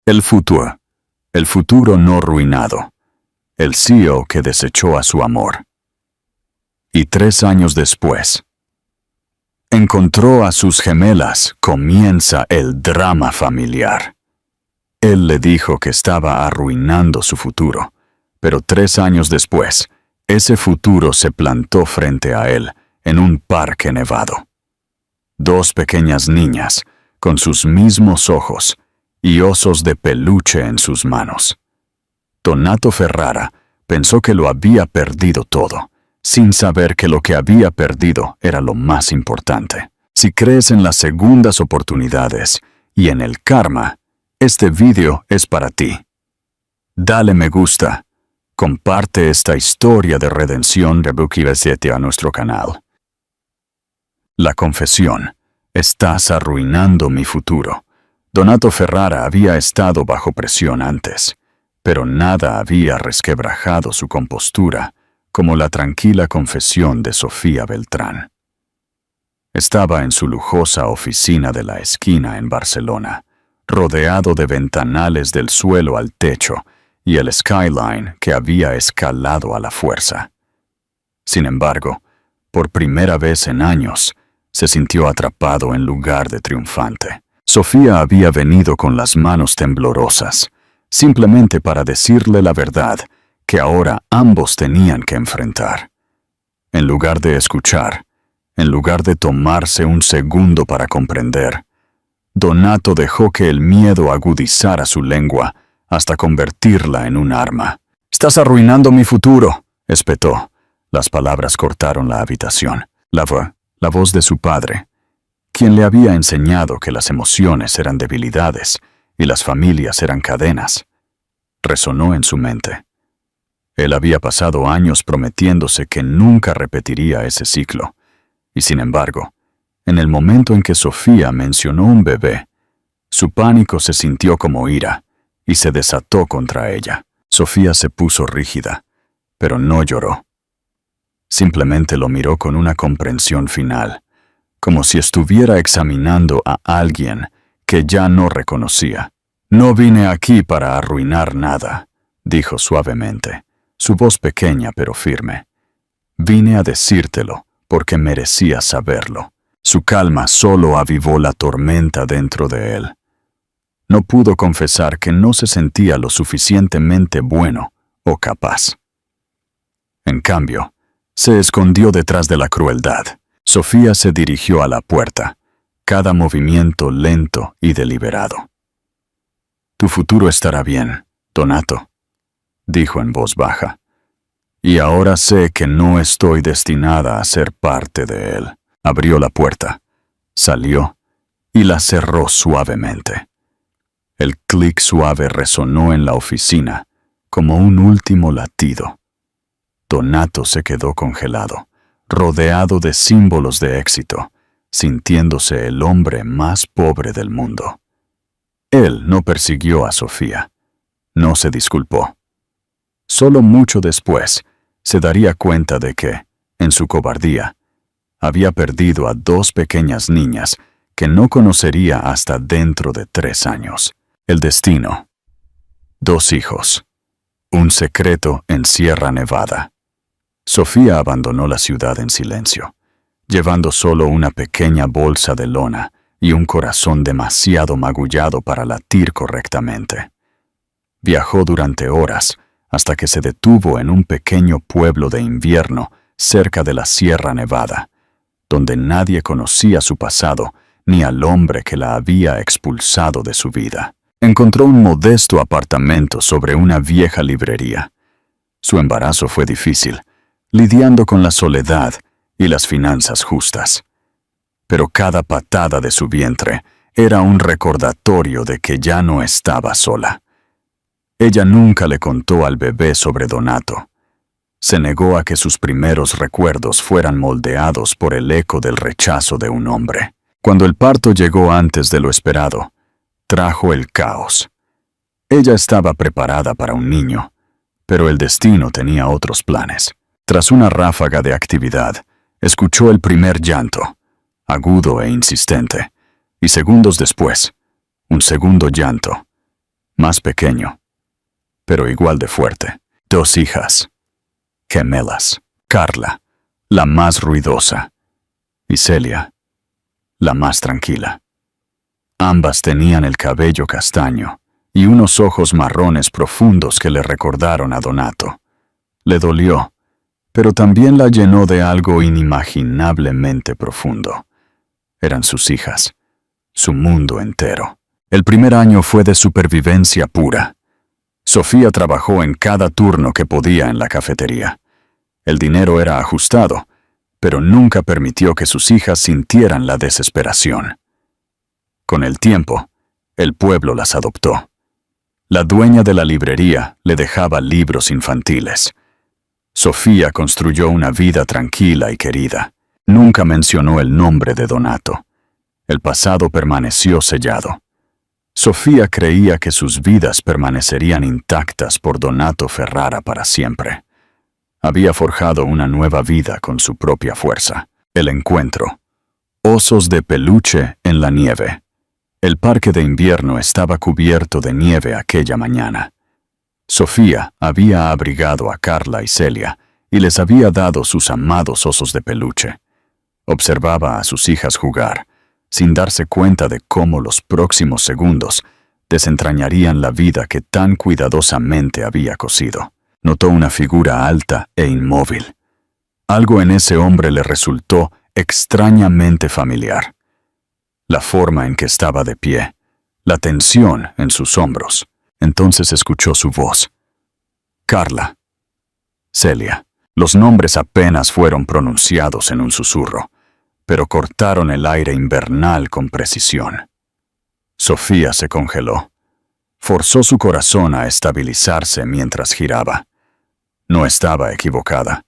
El futuro no ruinado, el CEO que desechó a su amor. Y 3 años después, encontró a sus gemelas. Comienza el drama familiar. Él le dijo que estaba arruinando su futuro, pero 3 años después, ese futuro se plantó frente a él en un parque nevado. 2 pequeñas niñas, con sus mismos ojos y osos de peluche en sus manos. Donato Ferrara pensó que lo había perdido todo, sin saber que lo que había perdido era lo más importante. Si crees en las segundas oportunidades y en el karma, este video es para ti. Dale me gusta. Comparte esta historia de redención de Buki B7 a nuestro canal. La confesión. Estás arruinando mi futuro. Donato Ferrara había estado bajo presión antes, pero nada había resquebrajado su compostura como la tranquila confesión de Sofía Beltrán. Estaba en su lujosa oficina de la esquina en Barcelona, rodeado de ventanales del suelo al techo y el skyline que había escalado a la fuerza. Sin embargo, por primera vez en años, se sintió atrapado en lugar de triunfante. Sofía había venido con las manos temblorosas, simplemente para decirle la verdad que ahora ambos tenían que enfrentar. En lugar de escuchar, en lugar de tomarse un segundo para comprender, Donato dejó que el miedo agudizara su lengua hasta convertirla en un arma. «Estás arruinando mi futuro», espetó. Las palabras cortaron la habitación. La voz de su padre, quien le había enseñado que las emociones eran debilidades y las familias eran cadenas, resonó en su mente. Él había pasado años prometiéndose que nunca repetiría ese ciclo, y sin embargo, en el momento en que Sofía mencionó un bebé, su pánico se sintió como ira y se desató contra ella. Sofía se puso rígida, pero no lloró. Simplemente lo miró con una comprensión final, como si estuviera examinando a alguien que ya no reconocía. «No vine aquí para arruinar nada», dijo suavemente, su voz pequeña pero firme. «Vine a decírtelo porque merecías saberlo». Su calma solo avivó la tormenta dentro de él. No pudo confesar que no se sentía lo suficientemente bueno o capaz. En cambio, se escondió detrás de la crueldad. Sofía se dirigió a la puerta, cada movimiento lento y deliberado. «Tu futuro estará bien, Donato», dijo en voz baja. «Y ahora sé que no estoy destinada a ser parte de él». Abrió la puerta, salió y la cerró suavemente. El clic suave resonó en la oficina, como un último latido. Donato se quedó congelado, rodeado de símbolos de éxito, sintiéndose el hombre más pobre del mundo. Él no persiguió a Sofía, no se disculpó. Solo mucho después se daría cuenta de que, en su cobardía, había perdido a 2 pequeñas niñas que no conocería hasta dentro de 3 años. El destino. 2 hijos. Un secreto en Sierra Nevada. Sofía abandonó la ciudad en silencio, llevando solo una pequeña bolsa de lona y un corazón demasiado magullado para latir correctamente. Viajó durante horas hasta que se detuvo en un pequeño pueblo de invierno cerca de la Sierra Nevada, donde nadie conocía su pasado ni al hombre que la había expulsado de su vida. Encontró un modesto apartamento sobre una vieja librería. Su embarazo fue difícil, lidiando con la soledad y las finanzas justas. Pero cada patada de su vientre era un recordatorio de que ya no estaba sola. Ella nunca le contó al bebé sobre Donato. Se negó a que sus primeros recuerdos fueran moldeados por el eco del rechazo de un hombre. Cuando el parto llegó antes de lo esperado, trajo el caos. Ella estaba preparada para un niño, pero el destino tenía otros planes. Tras una ráfaga de actividad, escuchó el primer llanto, agudo e insistente, y segundos después, un segundo llanto, más pequeño, pero igual de fuerte. 2 hijas, gemelas. Carla, la más ruidosa, y Celia, la más tranquila. Ambas tenían el cabello castaño y unos ojos marrones profundos que le recordaron a Donato. Le dolió, pero también la llenó de algo inimaginablemente profundo. Eran sus hijas, su mundo entero. El primer año fue de supervivencia pura. Sofía trabajó en cada turno que podía en la cafetería. El dinero era ajustado, pero nunca permitió que sus hijas sintieran la desesperación. Con el tiempo, el pueblo las adoptó. La dueña de la librería le dejaba libros infantiles. Sofía construyó una vida tranquila y querida. Nunca mencionó el nombre de Donato. El pasado permaneció sellado. Sofía creía que sus vidas permanecerían intactas por Donato Ferrara para siempre. Había forjado una nueva vida con su propia fuerza. El encuentro. Osos de peluche en la nieve. El parque de invierno estaba cubierto de nieve aquella mañana. Sofía había abrigado a Carla y Celia y les había dado sus amados osos de peluche. Observaba a sus hijas jugar, sin darse cuenta de cómo los próximos segundos desentrañarían la vida que tan cuidadosamente había cosido. Notó una figura alta e inmóvil. Algo en ese hombre le resultó extrañamente familiar. La forma en que estaba de pie, la tensión en sus hombros. Entonces escuchó su voz. Carla. Celia. Los nombres apenas fueron pronunciados en un susurro, pero cortaron el aire invernal con precisión. Sofía se congeló. Forzó su corazón a estabilizarse mientras giraba. No estaba equivocada.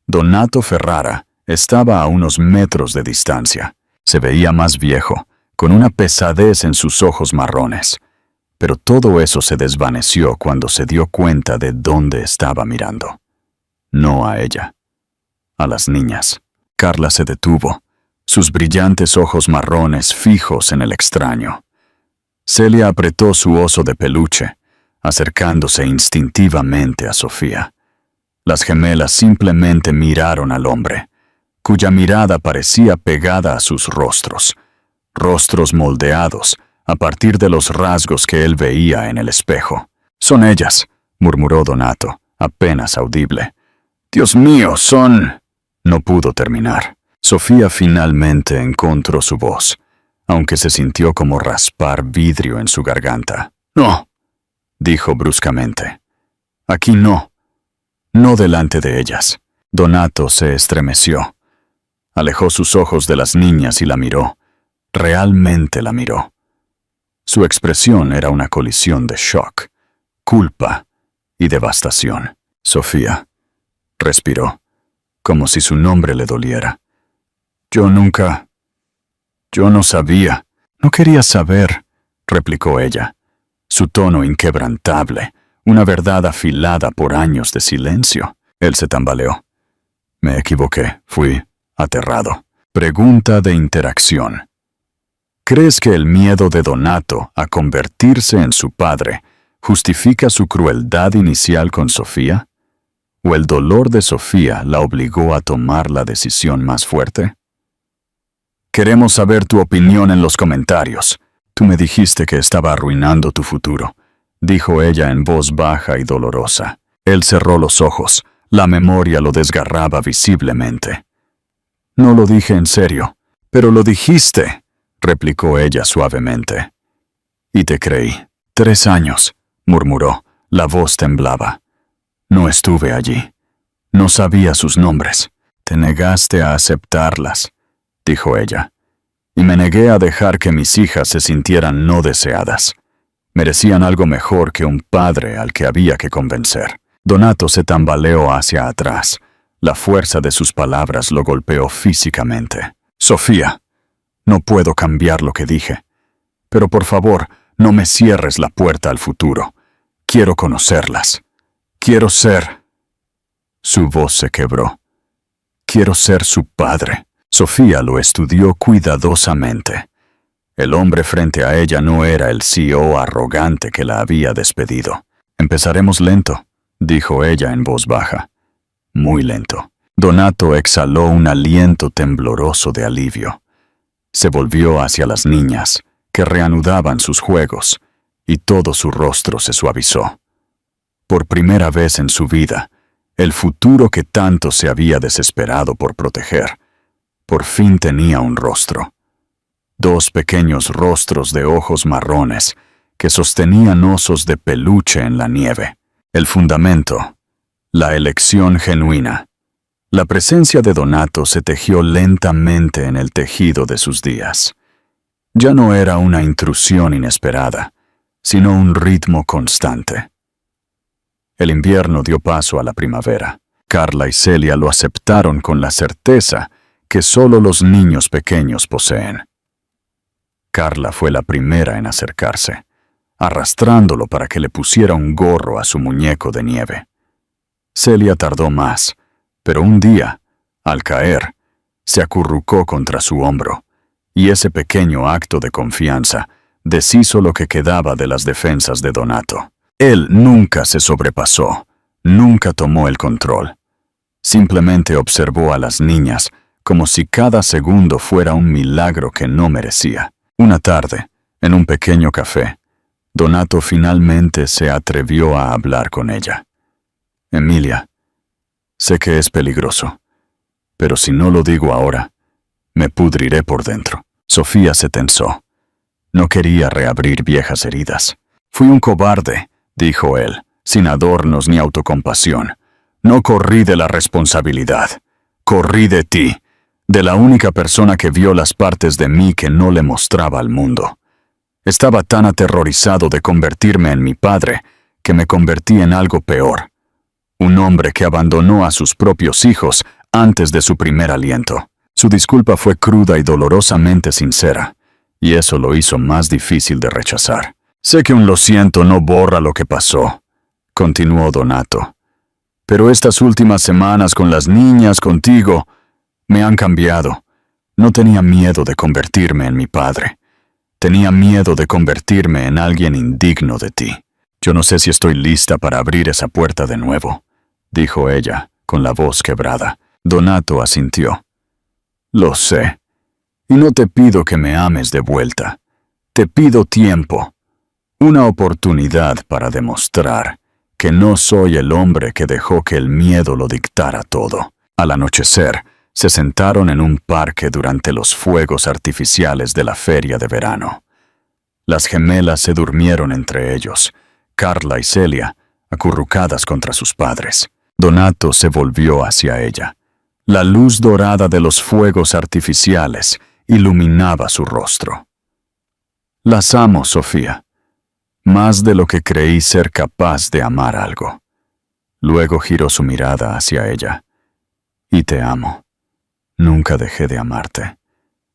Donato Ferrara estaba a unos metros de distancia. Se veía más viejo, con una pesadez en sus ojos marrones. Pero todo eso se desvaneció cuando se dio cuenta de dónde estaba mirando. No a ella. A las niñas. Carla se detuvo, sus brillantes ojos marrones fijos en el extraño. Celia apretó su oso de peluche, acercándose instintivamente a Sofía. Las gemelas simplemente miraron al hombre, cuya mirada parecía pegada a sus rostros moldeados a partir de los rasgos que él veía en el espejo. «Son ellas», murmuró Donato, apenas audible. «Dios mío, son...» No pudo terminar. Sofía finalmente encontró su voz, aunque se sintió como raspar vidrio en su garganta. «No», dijo bruscamente. «Aquí no. No delante de ellas». Donato se estremeció. Alejó sus ojos de las niñas y la miró. Realmente la miró. Su expresión era una colisión de shock, culpa y devastación. «Sofía», respiró, como si su nombre le doliera. «Yo no sabía». «No quería saber», replicó ella, su tono inquebrantable, una verdad afilada por años de silencio. Él se tambaleó. «Me equivoqué, fui aterrado». Pregunta de interacción. ¿Crees que el miedo de Donato a convertirse en su padre justifica su crueldad inicial con Sofía? ¿O el dolor de Sofía la obligó a tomar la decisión más fuerte? Queremos saber tu opinión en los comentarios. Tú me dijiste que estaba arruinando tu futuro, dijo ella en voz baja y dolorosa. Él cerró los ojos. La memoria lo desgarraba visiblemente. «No lo dije en serio, pero lo dijiste», replicó ella suavemente. «Y te creí». 3 años, murmuró. La voz temblaba. «No estuve allí. No sabía sus nombres. Te negaste a aceptarlas», dijo ella. «Y me negué a dejar que mis hijas se sintieran no deseadas. Merecían algo mejor que un padre al que había que convencer». Donato se tambaleó hacia atrás. La fuerza de sus palabras lo golpeó físicamente. «Sofía, no puedo cambiar lo que dije. Pero por favor, no me cierres la puerta al futuro. Quiero conocerlas. Quiero ser...» Su voz se quebró. «Quiero ser su padre». Sofía lo estudió cuidadosamente. El hombre frente a ella no era el CEO arrogante que la había despedido. «Empezaremos lento», dijo ella en voz baja. «Muy lento». Donato exhaló un aliento tembloroso de alivio. Se volvió hacia las niñas, que reanudaban sus juegos, y todo su rostro se suavizó. Por primera vez en su vida, el futuro que tanto se había desesperado por proteger, por fin tenía un rostro. 2 pequeños rostros de ojos marrones que sostenían osos de peluche en la nieve. El fundamento, la elección genuina. La presencia de Donato se tejió lentamente en el tejido de sus días. Ya no era una intrusión inesperada, sino un ritmo constante. El invierno dio paso a la primavera. Carla y Celia lo aceptaron con la certeza que solo los niños pequeños poseen. Carla fue la primera en acercarse, arrastrándolo para que le pusiera un gorro a su muñeco de nieve. Celia tardó más, pero un día, al caer, se acurrucó contra su hombro, y ese pequeño acto de confianza deshizo lo que quedaba de las defensas de Donato. Él nunca se sobrepasó, nunca tomó el control. Simplemente observó a las niñas como si cada segundo fuera un milagro que no merecía. Una tarde, en un pequeño café, Donato finalmente se atrevió a hablar con ella. «Emilia, sé que es peligroso, pero si no lo digo ahora, me pudriré por dentro». Sofía se tensó. No quería reabrir viejas heridas. «Fui un cobarde», dijo él, sin adornos ni autocompasión. «No corrí de la responsabilidad. Corrí de ti, de la única persona que vio las partes de mí que no le mostraba al mundo. Estaba tan aterrorizado de convertirme en mi padre que me convertí en algo peor. Un hombre que abandonó a sus propios hijos antes de su primer aliento». Su disculpa fue cruda y dolorosamente sincera, y eso lo hizo más difícil de rechazar. «Sé que un lo siento no borra lo que pasó», continuó Donato. «Pero estas últimas semanas con las niñas, contigo, me han cambiado. No tenía miedo de convertirme en mi padre. Tenía miedo de convertirme en alguien indigno de ti. Yo no sé si estoy lista para abrir esa puerta de nuevo», dijo ella, con la voz quebrada. Donato asintió. «Lo sé. Y no te pido que me ames de vuelta. Te pido tiempo. Una oportunidad para demostrar que no soy el hombre que dejó que el miedo lo dictara todo». Al anochecer, se sentaron en un parque durante los fuegos artificiales de la feria de verano. Las gemelas se durmieron entre ellos, Carla y Celia, acurrucadas contra sus padres. Donato se volvió hacia ella. La luz dorada de los fuegos artificiales iluminaba su rostro. «Las amo, Sofía, más de lo que creí ser capaz de amar algo». Luego giró su mirada hacia ella. «Y te amo. Nunca dejé de amarte.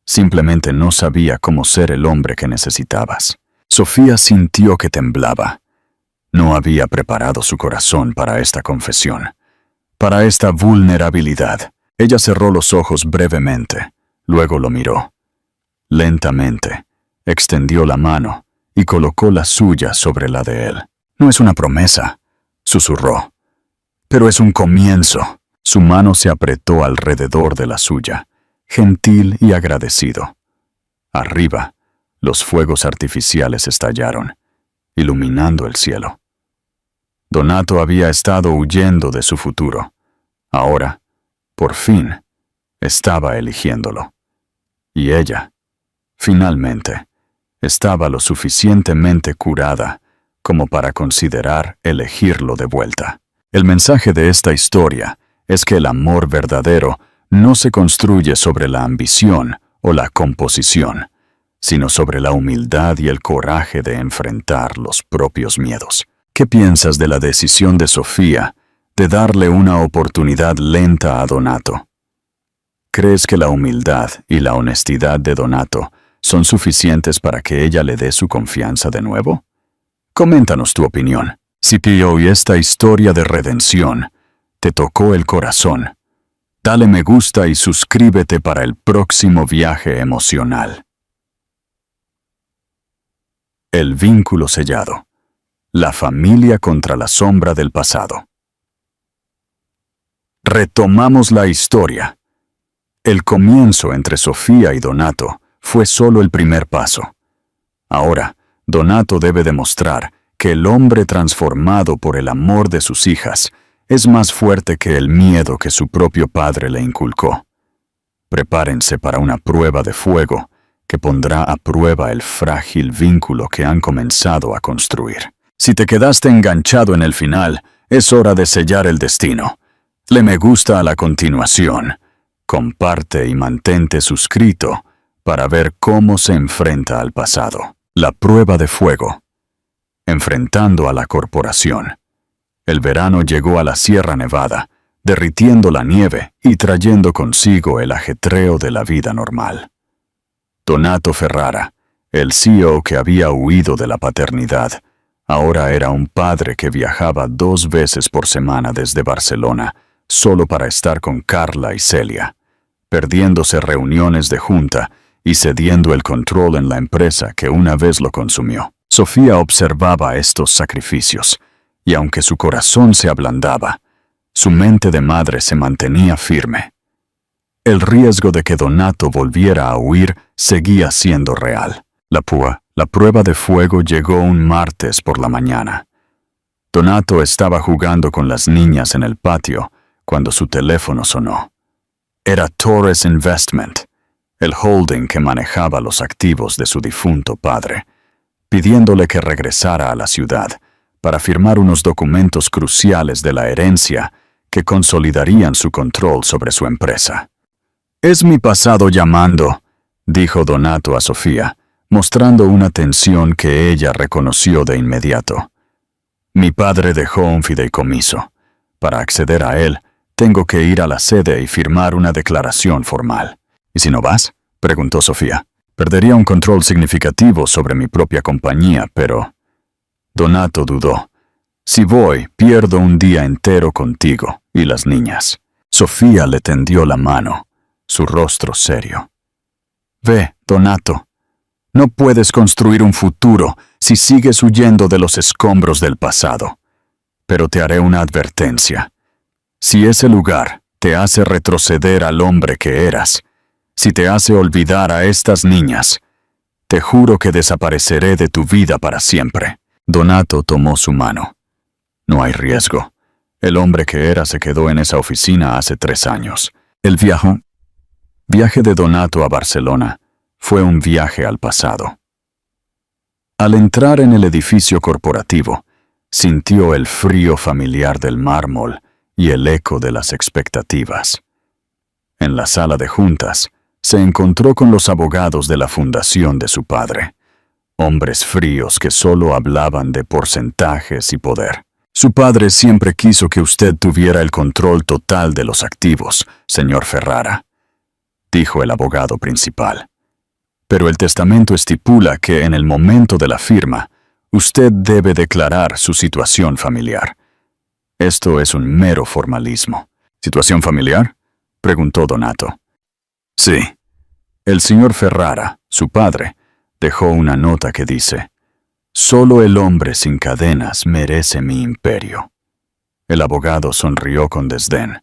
Simplemente no sabía cómo ser el hombre que necesitabas». Sofía sintió que temblaba. No había preparado su corazón para esta confesión, para esta vulnerabilidad. Ella cerró los ojos brevemente, luego lo miró. Lentamente, extendió la mano y colocó la suya sobre la de él. «No es una promesa», susurró, «pero es un comienzo». Su mano se apretó alrededor de la suya, gentil y agradecido. Arriba, los fuegos artificiales estallaron, iluminando el cielo. Donato había estado huyendo de su futuro. Ahora, por fin, estaba eligiéndolo. Y ella, finalmente, estaba lo suficientemente curada como para considerar elegirlo de vuelta. El mensaje de esta historia es que el amor verdadero no se construye sobre la ambición o la composición, sino sobre la humildad y el coraje de enfrentar los propios miedos. ¿Qué piensas de la decisión de Sofía de darle una oportunidad lenta a Donato? ¿Crees que la humildad y la honestidad de Donato son suficientes para que ella le dé su confianza de nuevo? Coméntanos tu opinión. Si hoy esta historia de redención te tocó el corazón, dale me gusta y suscríbete para el próximo viaje emocional. El vínculo sellado. La familia contra la sombra del pasado. Retomamos la historia. El comienzo entre Sofía y Donato fue solo el primer paso. Ahora, Donato debe demostrar que el hombre transformado por el amor de sus hijas es más fuerte que el miedo que su propio padre le inculcó. Prepárense para una prueba de fuego que pondrá a prueba el frágil vínculo que han comenzado a construir. Si te quedaste enganchado en el final, es hora de sellar el destino. Le me gusta a la continuación. Comparte y mantente suscrito para ver cómo se enfrenta al pasado. La prueba de fuego. Enfrentando a la corporación. El verano llegó a la Sierra Nevada, derritiendo la nieve y trayendo consigo el ajetreo de la vida normal. Donato Ferrara, el CEO que había huido de la paternidad, ahora era un padre que viajaba 2 veces por semana desde Barcelona, solo para estar con Carla y Celia, perdiéndose reuniones de junta y cediendo el control en la empresa que una vez lo consumió. Sofía observaba estos sacrificios, y aunque su corazón se ablandaba, su mente de madre se mantenía firme. El riesgo de que Donato volviera a huir seguía siendo real. La prueba de fuego llegó un martes por la mañana. Donato estaba jugando con las niñas en el patio cuando su teléfono sonó. Era Torres Investment, el holding que manejaba los activos de su difunto padre, pidiéndole que regresara a la ciudad para firmar unos documentos cruciales de la herencia que consolidarían su control sobre su empresa. «Es mi pasado llamando», dijo Donato a Sofía, mostrando una tensión que ella reconoció de inmediato. «Mi padre dejó un fideicomiso. Para acceder a él, tengo que ir a la sede y firmar una declaración formal». «¿Y si no vas?», preguntó Sofía. «Perdería un control significativo sobre mi propia compañía, pero...». Donato dudó. «Si voy, pierdo un día entero contigo y las niñas». Sofía le tendió la mano, su rostro serio. «Ve, Donato, no puedes construir un futuro si sigues huyendo de los escombros del pasado. Pero te haré una advertencia. Si ese lugar te hace retroceder al hombre que eras, si te hace olvidar a estas niñas, te juro que desapareceré de tu vida para siempre». Donato tomó su mano. «No hay riesgo. El hombre que era se quedó en esa oficina hace 3 años. El viaje de Donato a Barcelona fue un viaje al pasado». Al entrar en el edificio corporativo, sintió el frío familiar del mármol y el eco de las expectativas. En la sala de juntas, se encontró con los abogados de la fundación de su padre, hombres fríos que solo hablaban de porcentajes y poder. «Su padre siempre quiso que usted tuviera el control total de los activos, señor Ferrara», dijo el abogado principal. «Pero el testamento estipula que en el momento de la firma, usted debe declarar su situación familiar. Esto es un mero formalismo». «¿Situación familiar?», preguntó Donato. «Sí. El señor Ferrara, su padre, dejó una nota que dice: «Solo el hombre sin cadenas merece mi imperio». El abogado sonrió con desdén.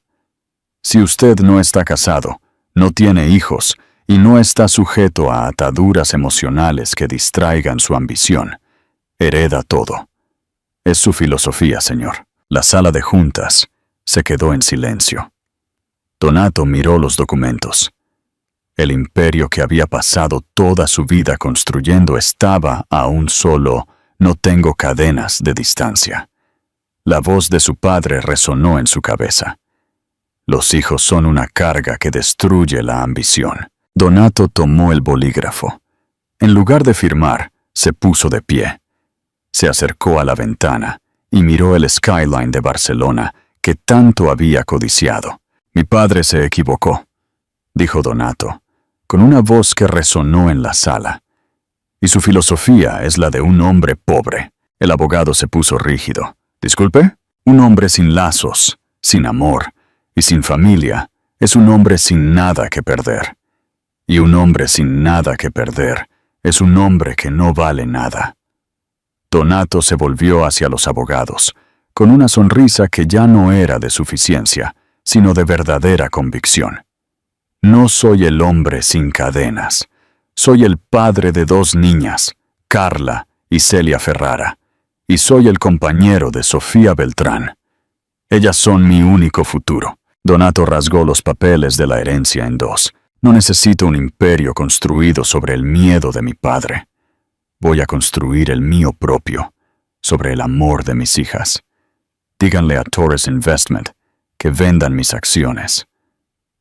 «Si usted no está casado, no tiene hijos y no está sujeto a ataduras emocionales que distraigan su ambición, hereda todo. Es su filosofía, señor». La sala de juntas se quedó en silencio. Donato miró los documentos. El imperio que había pasado toda su vida construyendo estaba a un solo «no tengo cadenas» de distancia. La voz de su padre resonó en su cabeza. Los hijos son una carga que destruye la ambición. Donato tomó el bolígrafo. En lugar de firmar, se puso de pie. Se acercó a la ventana y miró el skyline de Barcelona que tanto había codiciado. «Mi padre se equivocó», dijo Donato, con una voz que resonó en la sala. «Y su filosofía es la de un hombre pobre». El abogado se puso rígido. «¿Disculpe? Un hombre sin lazos, sin amor y sin familia es un hombre sin nada que perder. Y un hombre sin nada que perder es un hombre que no vale nada». Donato se volvió hacia los abogados, con una sonrisa que ya no era de suficiencia, sino de verdadera convicción. No soy el hombre sin cadenas. Soy el padre de 2 niñas, Carla y Celia Ferrara, y soy el compañero de Sofía Beltrán. Ellas son mi único futuro. Donato rasgó los papeles de la herencia en 2. No necesito un imperio construido sobre el miedo de mi padre. Voy a construir el mío propio, sobre el amor de mis hijas. Díganle a Torres Investment que vendan mis acciones.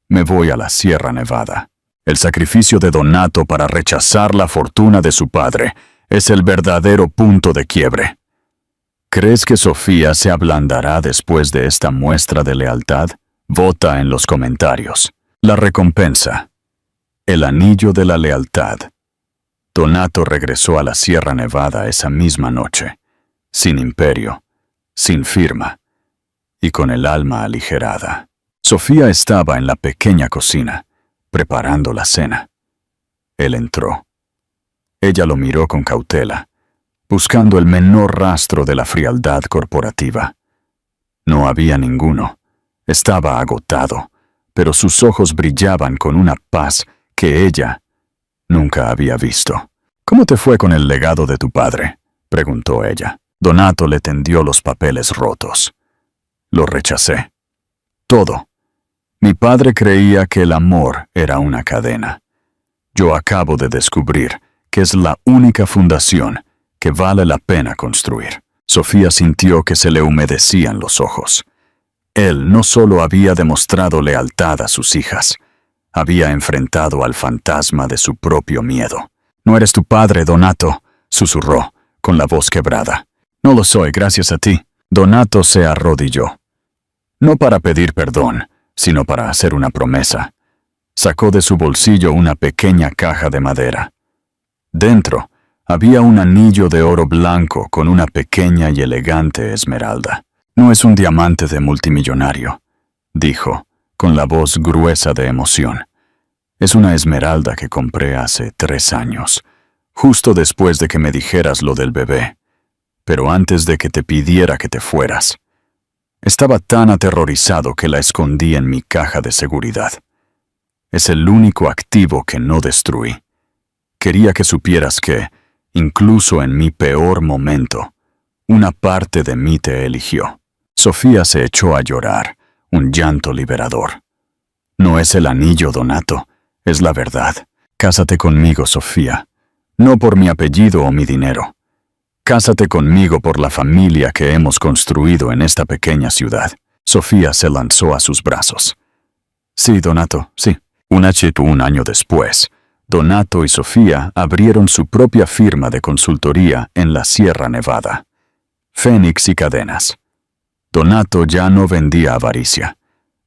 Me voy a la Sierra Nevada. El sacrificio de Donato para rechazar la fortuna de su padre es el verdadero punto de quiebre. ¿Crees que Sofía se ablandará después de esta muestra de lealtad? Vota en los comentarios. La recompensa. El anillo de la lealtad. Donato regresó a la Sierra Nevada esa misma noche, sin imperio, sin firma, y con el alma aligerada. Sofía estaba en la pequeña cocina, preparando la cena. Él entró. Ella lo miró con cautela, buscando el menor rastro de la frialdad corporativa. No había ninguno. Estaba agotado, pero sus ojos brillaban con una paz que ella nunca había visto. ¿Cómo te fue con el legado de tu padre?, preguntó ella. Donato le tendió los papeles rotos. Lo rechacé. Todo. Mi padre creía que el amor era una cadena. Yo acabo de descubrir que es la única fundación que vale la pena construir. Sofía sintió que se le humedecían los ojos. Él no solo había demostrado lealtad a sus hijas, había enfrentado al fantasma de su propio miedo. «No eres tu padre, Donato», susurró, con la voz quebrada. «No lo soy, gracias a ti». Donato se arrodilló. No para pedir perdón, sino para hacer una promesa. Sacó de su bolsillo una pequeña caja de madera. Dentro había un anillo de oro blanco con una pequeña y elegante esmeralda. «No es un diamante de multimillonario», dijo, con la voz gruesa de emoción. «Es una esmeralda que compré hace 3 años, justo después de que me dijeras lo del bebé, pero antes de que te pidiera que te fueras. Estaba tan aterrorizado que la escondí en mi caja de seguridad. Es el único activo que no destruí. Quería que supieras que, incluso en mi peor momento, una parte de mí te eligió». Sofía se echó a llorar, un llanto liberador. «No es el anillo, Donato, es la verdad. Cásate conmigo, Sofía. No por mi apellido o mi dinero. Cásate conmigo por la familia que hemos construido en esta pequeña ciudad». Sofía se lanzó a sus brazos. «Sí, Donato, sí». Un año después, Donato y Sofía abrieron su propia firma de consultoría en la Sierra Nevada. Fénix y Cadenas. Donato ya no vendía avaricia,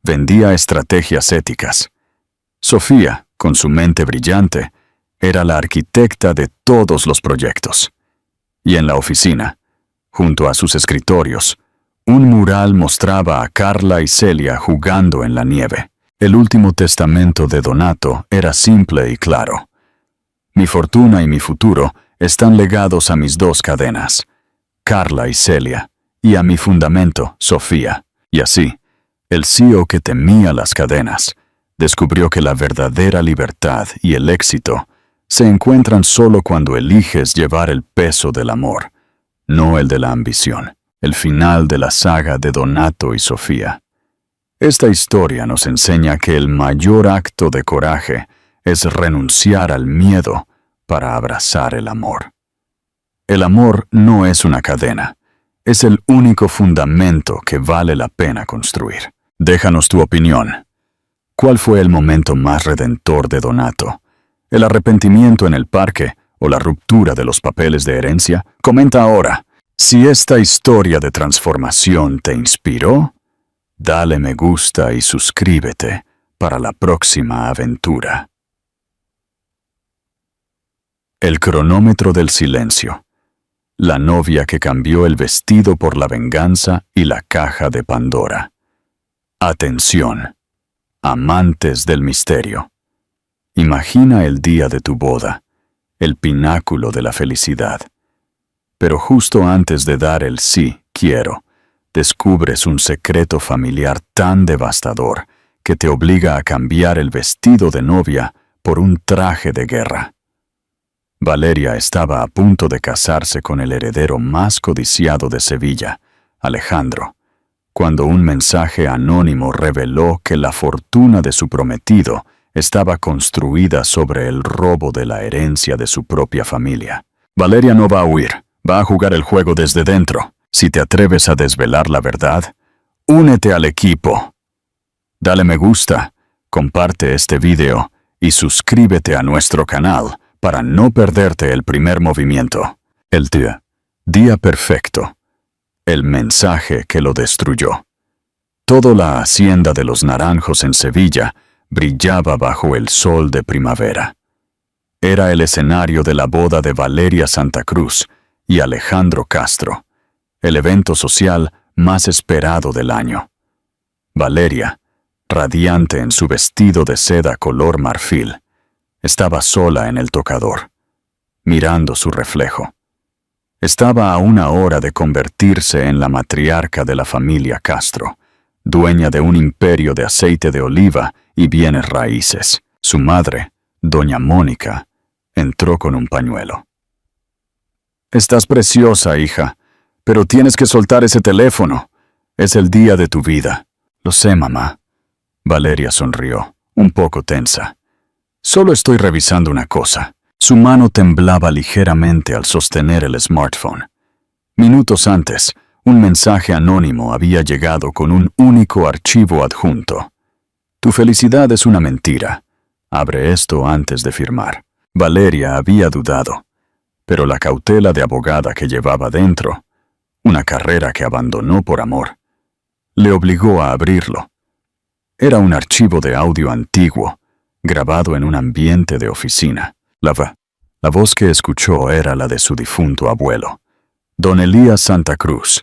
vendía estrategias éticas. Sofía, con su mente brillante, era la arquitecta de todos los proyectos. Y en la oficina, junto a sus escritorios, un mural mostraba a Carla y Celia jugando en la nieve. El último testamento de Donato era simple y claro. «Mi fortuna y mi futuro están legados a mis 2 cadenas, Carla y Celia, y a mi fundamento, Sofía». Y así, el CEO que temía las cadenas descubrió que la verdadera libertad y el éxito se encuentran solo cuando eliges llevar el peso del amor, no el de la ambición. El final de la saga de Donato y Sofía. Esta historia nos enseña que el mayor acto de coraje es renunciar al miedo para abrazar el amor. El amor no es una cadena, es el único fundamento que vale la pena construir. Déjanos tu opinión. ¿Cuál fue el momento más redentor de Donato? ¿El arrepentimiento en el parque o la ruptura de los papeles de herencia? Comenta ahora. Si esta historia de transformación te inspiró, dale me gusta y suscríbete para la próxima aventura. El cronómetro del silencio. La novia que cambió el vestido por la venganza y la caja de Pandora. Atención, amantes del misterio. Imagina el día de tu boda, el pináculo de la felicidad. Pero justo antes de dar el sí, quiero, descubres un secreto familiar tan devastador que te obliga a cambiar el vestido de novia por un traje de guerra. Valeria estaba a punto de casarse con el heredero más codiciado de Sevilla, Alejandro, cuando un mensaje anónimo reveló que la fortuna de su prometido estaba construida sobre el robo de la herencia de su propia familia. Valeria no va a huir, va a jugar el juego desde dentro. Si te atreves a desvelar la verdad, únete al equipo. Dale me gusta, comparte este video y suscríbete a nuestro canal para no perderte el primer movimiento. El día perfecto. El mensaje que lo destruyó. Toda la hacienda de los Naranjos en Sevilla brillaba bajo el sol de primavera. Era el escenario de la boda de Valeria Santa Cruz y Alejandro Castro, el evento social más esperado del año. Valeria, radiante en su vestido de seda color marfil, estaba sola en el tocador, mirando su reflejo. Estaba a una hora de convertirse en la matriarca de la familia Castro, dueña de un imperio de aceite de oliva y bienes raíces. Su madre, doña Mónica, entró con un pañuelo. «Estás preciosa, hija, pero tienes que soltar ese teléfono. Es el día de tu vida». «Lo sé, mamá». Valeria sonrió, un poco tensa. «Solo estoy revisando una cosa». Su mano temblaba ligeramente al sostener el smartphone. Minutos antes, un mensaje anónimo había llegado con un único archivo adjunto. «Tu felicidad es una mentira. Abre esto antes de firmar». Valeria había dudado, pero la cautela de abogada que llevaba dentro, una carrera que abandonó por amor, le obligó a abrirlo. Era un archivo de audio antiguo, grabado en un ambiente de oficina. La voz que escuchó era la de su difunto abuelo, don Elías Santa Cruz,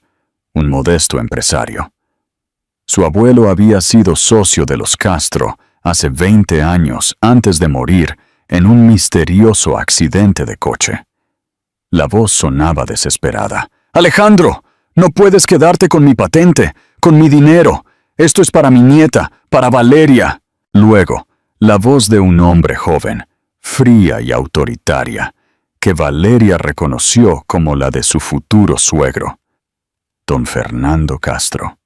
un modesto empresario. Su abuelo había sido socio de los Castro hace 20 años antes de morir en un misterioso accidente de coche. La voz sonaba desesperada. «Alejandro, no puedes quedarte con mi patente, con mi dinero. Esto es para mi nieta, para Valeria». Luego, la voz de un hombre joven, fría y autoritaria, que Valeria reconoció como la de su futuro suegro, don Fernando Castro.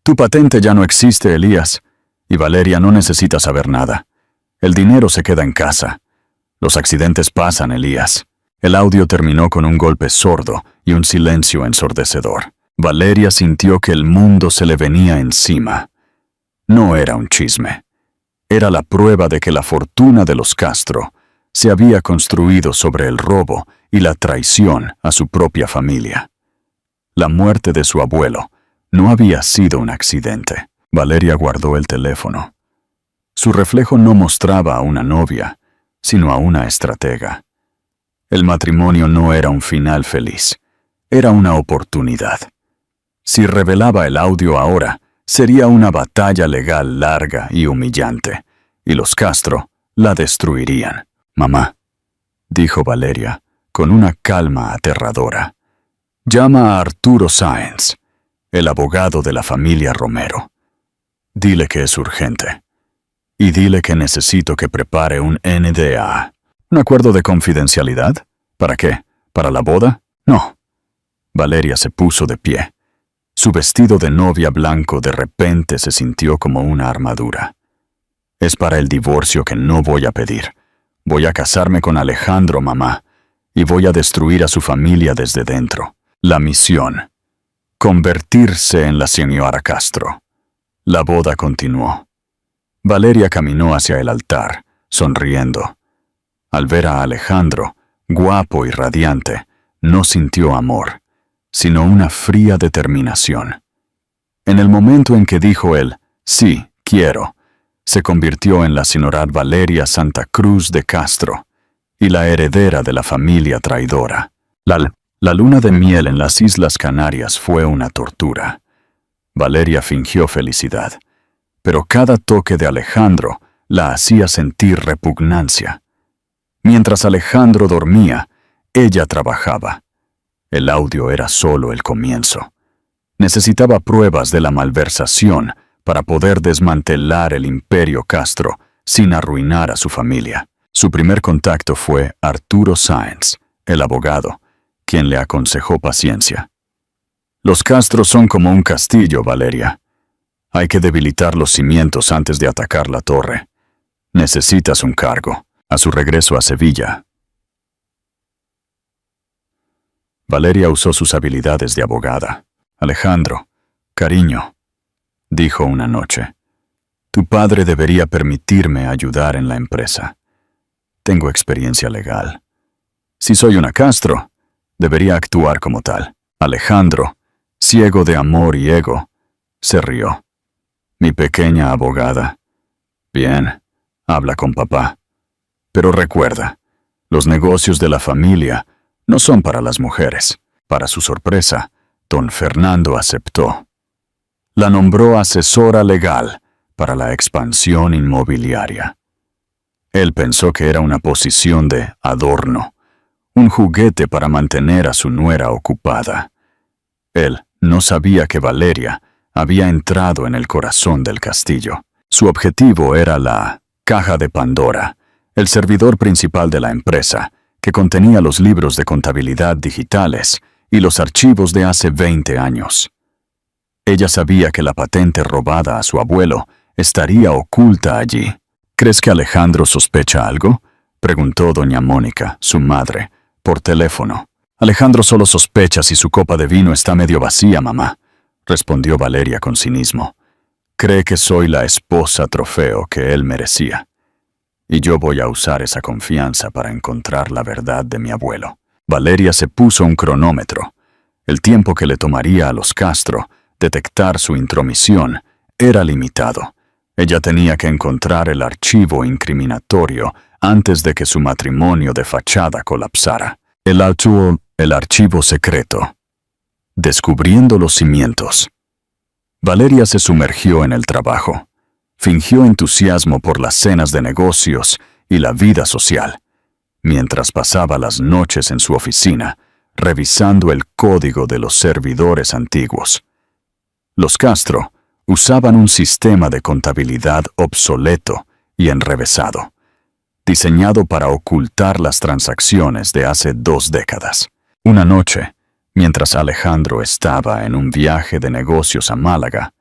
«Tu patente ya no existe, Elías, y Valeria no necesita saber nada. El dinero se queda en casa. Los accidentes pasan, Elías». El audio terminó con un golpe sordo y un silencio ensordecedor. Valeria sintió que el mundo se le venía encima. No era un chisme. Era la prueba de que la fortuna de los Castro se había construido sobre el robo y la traición a su propia familia. La muerte de su abuelo no había sido un accidente. Valeria guardó el teléfono. Su reflejo no mostraba a una novia, sino a una estratega. El matrimonio no era un final feliz, era una oportunidad. Si revelaba el audio ahora, sería una batalla legal larga y humillante, y los Castro la destruirían. «Mamá», dijo Valeria, con una calma aterradora, «llama a Arturo Sáenz, el abogado de la familia Romero. Dile que es urgente. Y dile que necesito que prepare un NDA». «¿Un acuerdo de confidencialidad? ¿Para qué? ¿Para la boda? No». Valeria se puso de pie. Su vestido de novia blanco de repente se sintió como una armadura. «Es para el divorcio que no voy a pedir. Voy a casarme con Alejandro, mamá, y voy a destruir a su familia desde dentro. La misión: convertirse en la señora Castro». La boda continuó. Valeria caminó hacia el altar, sonriendo. Al ver a Alejandro, guapo y radiante, no sintió amor, sino una fría determinación. En el momento en que dijo él, «sí, quiero», se convirtió en la señora Valeria Santa Cruz de Castro y la heredera de la familia traidora. La luna de miel en las Islas Canarias fue una tortura. Valeria fingió felicidad, pero cada toque de Alejandro la hacía sentir repugnancia. Mientras Alejandro dormía, ella trabajaba. El audio era solo el comienzo. Necesitaba pruebas de la malversación para poder desmantelar el imperio Castro sin arruinar a su familia. Su primer contacto fue Arturo Sáenz, el abogado, quien le aconsejó paciencia. Los Castro son como un castillo, Valeria. Hay que debilitar los cimientos antes de atacar la torre. Necesitas un cargo. A su regreso a Sevilla, Valeria usó sus habilidades de abogada. Alejandro, cariño, dijo una noche, tu padre debería permitirme ayudar en la empresa. Tengo experiencia legal. Si soy una Castro, debería actuar como tal. Alejandro, ciego de amor y ego, se rió. Mi pequeña abogada. Bien, habla con papá. Pero recuerda, los negocios de la familia no son para las mujeres. Para su sorpresa, don Fernando aceptó. La nombró asesora legal para la expansión inmobiliaria. Él pensó que era una posición de adorno, un juguete para mantener a su nuera ocupada. Él no sabía que Valeria había entrado en el corazón del castillo. Su objetivo era la caja de Pandora, el servidor principal de la empresa, que contenía los libros de contabilidad digitales y los archivos de hace 20 años. Ella sabía que la patente robada a su abuelo estaría oculta allí. ¿Crees que Alejandro sospecha algo?, preguntó doña Mónica, su madre, por teléfono. Alejandro solo sospecha si su copa de vino está medio vacía, mamá, respondió Valeria con cinismo. Cree que soy la esposa trofeo que él merecía. Y yo voy a usar esa confianza para encontrar la verdad de mi abuelo. Valeria se puso un cronómetro. El tiempo que le tomaría a los Castro detectar su intromisión era limitado. Ella tenía que encontrar el archivo incriminatorio antes de que su matrimonio de fachada colapsara. El archivo secreto. Descubriendo los cimientos. Valeria se sumergió en el trabajo. Fingió entusiasmo por las cenas de negocios y la vida social, mientras pasaba las noches en su oficina, revisando el código de los servidores antiguos. Los Castro usaban un sistema de contabilidad obsoleto y enrevesado, diseñado para ocultar las transacciones de hace 2 décadas. Una noche, mientras Alejandro estaba en un viaje de negocios a Málaga,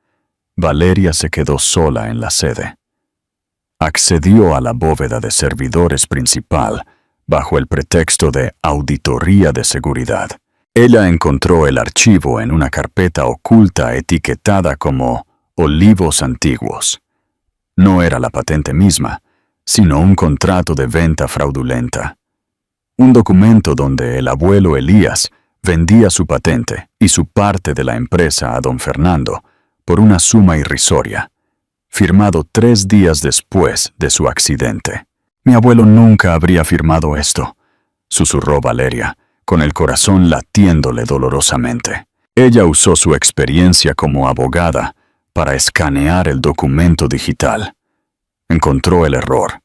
Valeria se quedó sola en la sede. Accedió a la bóveda de servidores principal bajo el pretexto de auditoría de seguridad. Ella encontró el archivo en una carpeta oculta etiquetada como Olivos Antiguos. No era la patente misma, sino un contrato de venta fraudulenta. Un documento donde el abuelo Elías vendía su patente y su parte de la empresa a don Fernando por una suma irrisoria, firmado 3 días después de su accidente. Mi abuelo nunca habría firmado esto, susurró Valeria, con el corazón latiéndole dolorosamente. Ella usó su experiencia como abogada para escanear el documento digital. Encontró el error.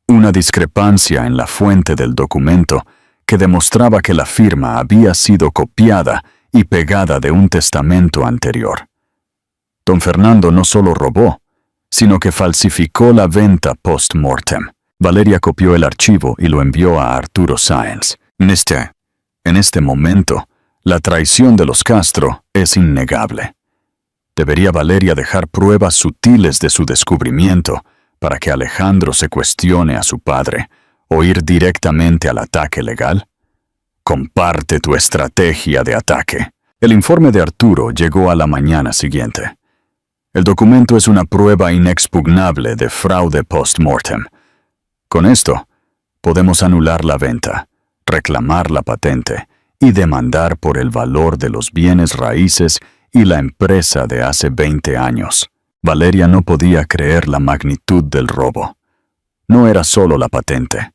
Una discrepancia en la fuente del documento que demostraba que la firma había sido copiada y pegada de un testamento anterior. Don Fernando no solo robó, sino que falsificó la venta post-mortem. Valeria copió el archivo y lo envió a Arturo Sáenz. En este momento, la traición de los Castro es innegable. ¿Debería Valeria dejar pruebas sutiles de su descubrimiento para que Alejandro se cuestione a su padre o ir directamente al ataque legal? Comparte tu estrategia de ataque. El informe de Arturo llegó a la mañana siguiente. El documento es una prueba inexpugnable de fraude post-mortem. Con esto, podemos anular la venta, reclamar la patente y demandar por el valor de los bienes raíces y la empresa de hace 20 años. Valeria no podía creer la magnitud del robo. No era solo la patente,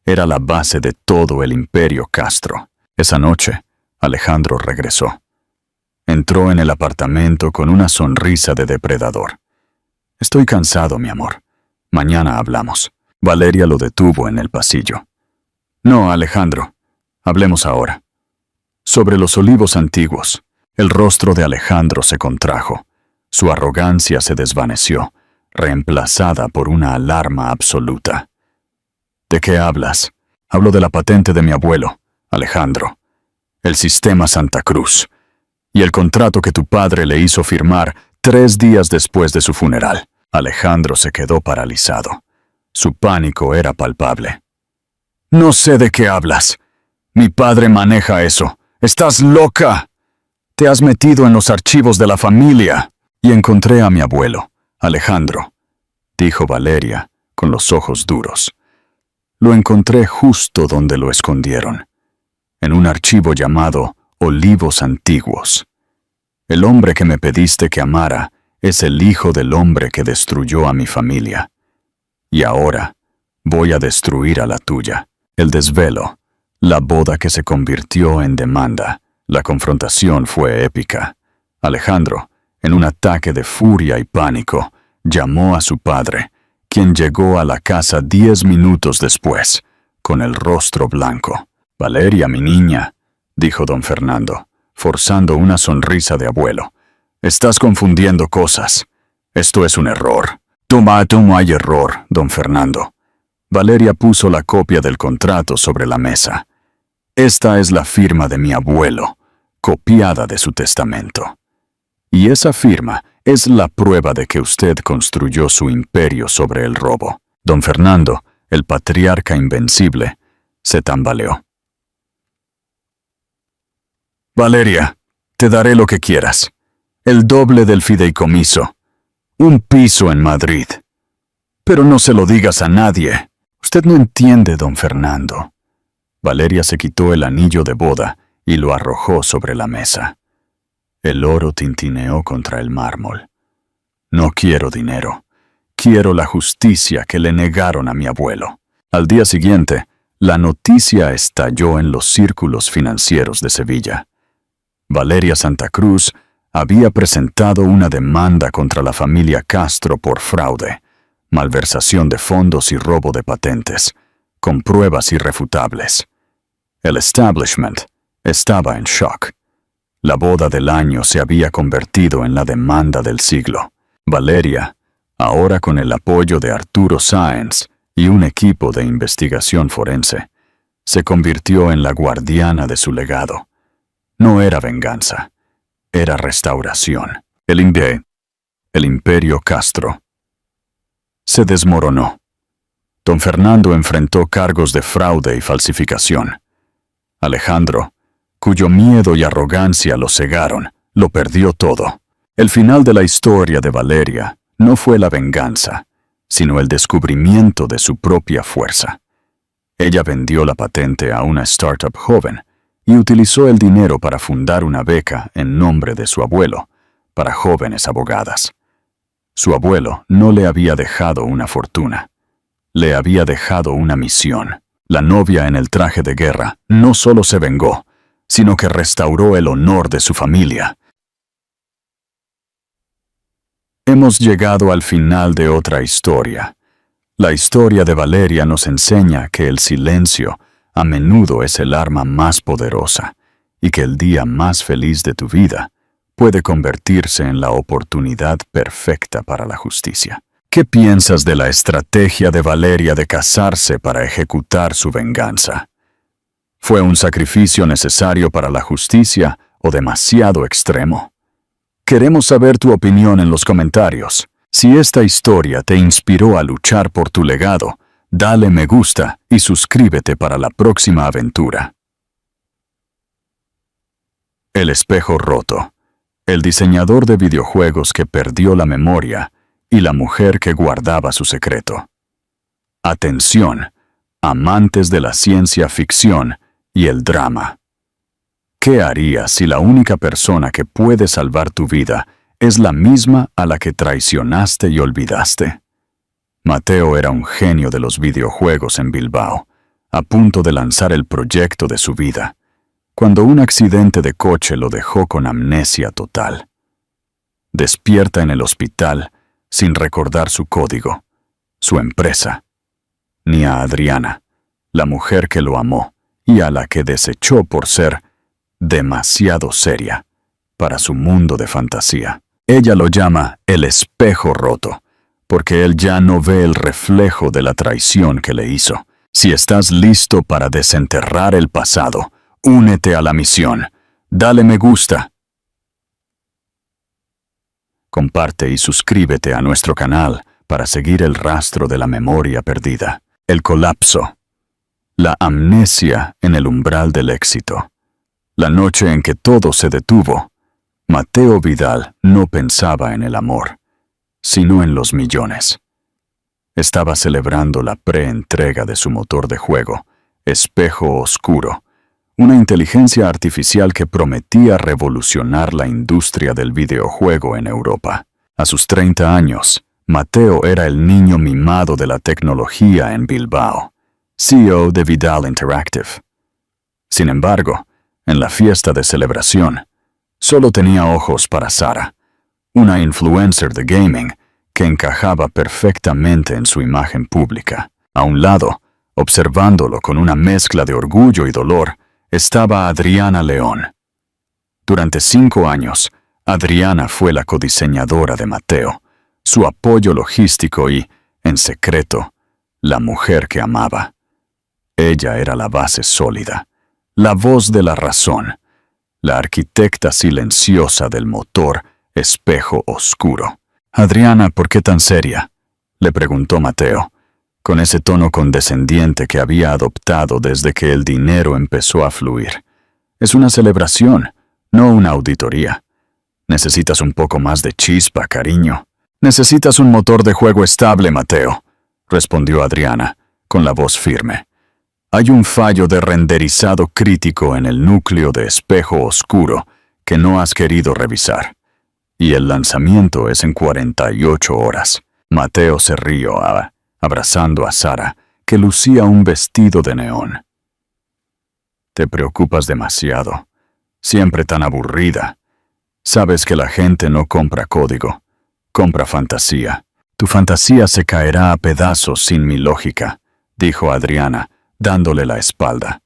era la base de todo el imperio Castro. Esa noche, Alejandro regresó. Entró en el apartamento con una sonrisa de depredador. Estoy cansado, mi amor. Mañana hablamos. Valeria lo detuvo en el pasillo. No, Alejandro. Hablemos ahora. Sobre los olivos antiguos, el rostro de Alejandro se contrajo. Su arrogancia se desvaneció, reemplazada por una alarma absoluta. ¿De qué hablas? Hablo de la patente de mi abuelo, Alejandro. El sistema Santa Cruz. Y el contrato que tu padre le hizo firmar 3 días después de su funeral. Alejandro se quedó paralizado. Su pánico era palpable. No sé de qué hablas. Mi padre maneja eso. ¡Estás loca! Te has metido en los archivos de la familia. Y encontré a mi abuelo, Alejandro, dijo Valeria, con los ojos duros. Lo encontré justo donde lo escondieron, en un archivo llamado Olivos Antiguos. El hombre que me pediste que amara es el hijo del hombre que destruyó a mi familia. Y ahora voy a destruir a la tuya. El desvelo, la boda que se convirtió en demanda. La confrontación fue épica. Alejandro, en un ataque de furia y pánico, llamó a su padre, quien llegó a la casa 10 minutos después, con el rostro blanco. «Valeria, mi niña», dijo don Fernando, forzando una sonrisa de abuelo. «Estás confundiendo cosas. Esto es un error». «No hay error, don Fernando». Valeria puso la copia del contrato sobre la mesa. «Esta es la firma de mi abuelo, copiada de su testamento. Y esa firma es la prueba de que usted construyó su imperio sobre el robo». Don Fernando, el patriarca invencible, se tambaleó. «Valeria, te daré lo que quieras. El doble del fideicomiso. Un piso en Madrid. Pero no se lo digas a nadie. Usted no entiende, don Fernando». Valeria se quitó el anillo de boda y lo arrojó sobre la mesa. El oro tintineó contra el mármol. «No quiero dinero. Quiero la justicia que le negaron a mi abuelo». Al día siguiente, la noticia estalló en los círculos financieros de Sevilla. Valeria Santa Cruz había presentado una demanda contra la familia Castro por fraude, malversación de fondos y robo de patentes, con pruebas irrefutables. El establishment estaba en shock. La boda del año se había convertido en la demanda del siglo. Valeria, ahora con el apoyo de Arturo Sáenz y un equipo de investigación forense, se convirtió en la guardiana de su legado. No era venganza, era restauración. El imperio Castro se desmoronó. Don Fernando enfrentó cargos de fraude y falsificación. Alejandro, cuyo miedo y arrogancia lo cegaron, lo perdió todo. El final de la historia de Valeria no fue la venganza, sino el descubrimiento de su propia fuerza. Ella vendió la patente a una startup joven y utilizó el dinero para fundar una beca en nombre de su abuelo, para jóvenes abogadas. Su abuelo no le había dejado una fortuna, le había dejado una misión. La novia en el traje de guerra no solo se vengó, sino que restauró el honor de su familia. Hemos llegado al final de otra historia. La historia de Valeria nos enseña que el silencio a menudo es el arma más poderosa y que el día más feliz de tu vida puede convertirse en la oportunidad perfecta para la justicia. ¿Qué piensas de la estrategia de Valeria de casarse para ejecutar su venganza? ¿Fue un sacrificio necesario para la justicia o demasiado extremo? Queremos saber tu opinión en los comentarios. Si esta historia te inspiró a luchar por tu legado, dale me gusta y suscríbete para la próxima aventura. El espejo roto. El diseñador de videojuegos que perdió la memoria y la mujer que guardaba su secreto. Atención, amantes de la ciencia ficción y el drama. ¿Qué harías si la única persona que puede salvar tu vida es la misma a la que traicionaste y olvidaste? Mateo era un genio de los videojuegos en Bilbao, a punto de lanzar el proyecto de su vida, cuando un accidente de coche lo dejó con amnesia total. Despierta en el hospital sin recordar su código, su empresa, ni a Adriana, la mujer que lo amó y a la que desechó por ser demasiado seria para su mundo de fantasía. Ella lo llama el espejo roto, porque él ya no ve el reflejo de la traición que le hizo. Si estás listo para desenterrar el pasado, únete a la misión. Dale me gusta. Comparte y suscríbete a nuestro canal para seguir el rastro de la memoria perdida. El colapso. La amnesia en el umbral del éxito. La noche en que todo se detuvo, Mateo Vidal no pensaba en el amor, sino en los millones. Estaba celebrando la preentrega de su motor de juego, Espejo Oscuro, una inteligencia artificial que prometía revolucionar la industria del videojuego en Europa. A sus 30 años, Mateo era el niño mimado de la tecnología en Bilbao, CEO de Vidal Interactive. Sin embargo, en la fiesta de celebración, solo tenía ojos para Sara, una influencer de gaming que encajaba perfectamente en su imagen pública. A un lado, observándolo con una mezcla de orgullo y dolor, estaba Adriana León. Durante 5 años, Adriana fue la codiseñadora de Mateo, su apoyo logístico y, en secreto, la mujer que amaba. Ella era la base sólida, la voz de la razón, la arquitecta silenciosa del motor Espejo Oscuro. «Adriana, ¿por qué tan seria?», le preguntó Mateo, con ese tono condescendiente que había adoptado desde que el dinero empezó a fluir. «Es una celebración, no una auditoría. Necesitas un poco más de chispa, cariño». «Necesitas un motor de juego estable, Mateo», respondió Adriana, con la voz firme. «Hay un fallo de renderizado crítico en el núcleo de Espejo Oscuro que no has querido revisar. Y el lanzamiento es en 48 horas. Mateo se rió, abrazando a Sara, que lucía un vestido de neón. «Te preocupas demasiado. Siempre tan aburrida. Sabes que la gente no compra código, compra fantasía. Tu fantasía se caerá a pedazos sin mi lógica», dijo Adriana, dándole la espalda.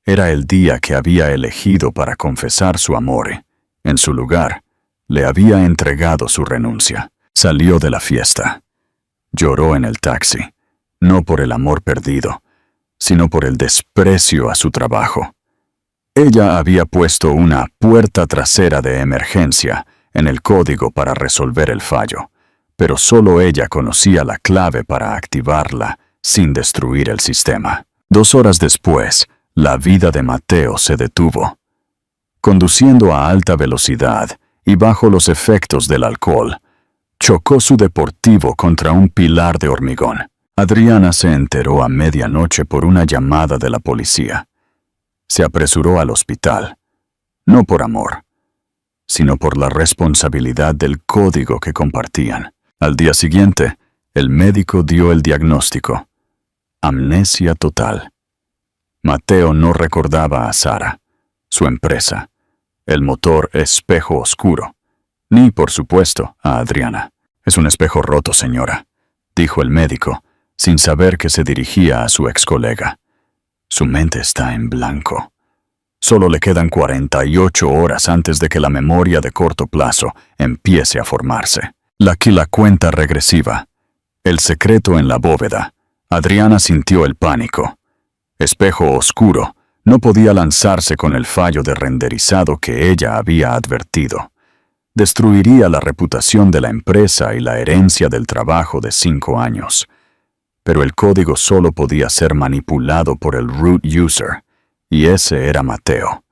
Era el día que había elegido para confesar su amor. En su lugar, le había entregado su renuncia. Salió de la fiesta. Lloró en el taxi, no por el amor perdido, sino por el desprecio a su trabajo. Ella había puesto una puerta trasera de emergencia en el código para resolver el fallo, pero solo ella conocía la clave para activarla sin destruir el sistema. 2 horas después, la vida de Mateo se detuvo. Conduciendo a alta velocidad y bajo los efectos del alcohol, chocó su deportivo contra un pilar de hormigón. Adriana se enteró a medianoche por una llamada de la policía. Se apresuró al hospital, no por amor, sino por la responsabilidad del código que compartían. Al día siguiente, el médico dio el diagnóstico: amnesia total. Mateo no recordaba a Sara, su empresa, el motor Espejo Oscuro, ni, por supuesto, a Adriana. «Es un espejo roto, señora», dijo el médico, sin saber que se dirigía a su ex colega. «Su mente está en blanco. Solo le quedan 48 horas antes de que la memoria de corto plazo empiece a formarse». La cuenta regresiva. El secreto en la bóveda. Adriana sintió el pánico. Espejo Oscuro no podía lanzarse con el fallo de renderizado que ella había advertido. Destruiría la reputación de la empresa y la herencia del trabajo de 5 años. Pero el código solo podía ser manipulado por el root user, y ese era Mateo.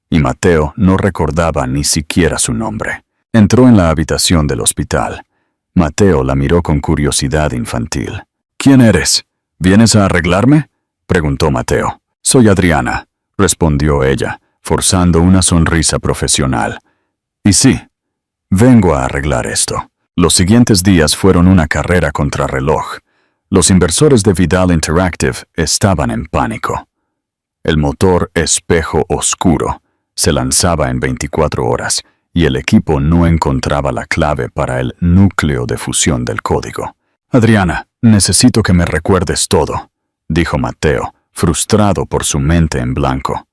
Y Mateo no recordaba ni siquiera su nombre. Entró en la habitación del hospital. Mateo la miró con curiosidad infantil. «¿Quién eres? ¿Vienes a arreglarme?», preguntó Mateo. «Soy Adriana», respondió ella, forzando una sonrisa profesional. «Y sí, vengo a arreglar esto». Los siguientes días fueron una carrera contrarreloj. Los inversores de Vidal Interactive estaban en pánico. El motor Espejo Oscuro se lanzaba en 24 horas y el equipo no encontraba la clave para el núcleo de fusión del código. «Adriana, necesito que me recuerdes todo», dijo Mateo, frustrado por su mente en blanco.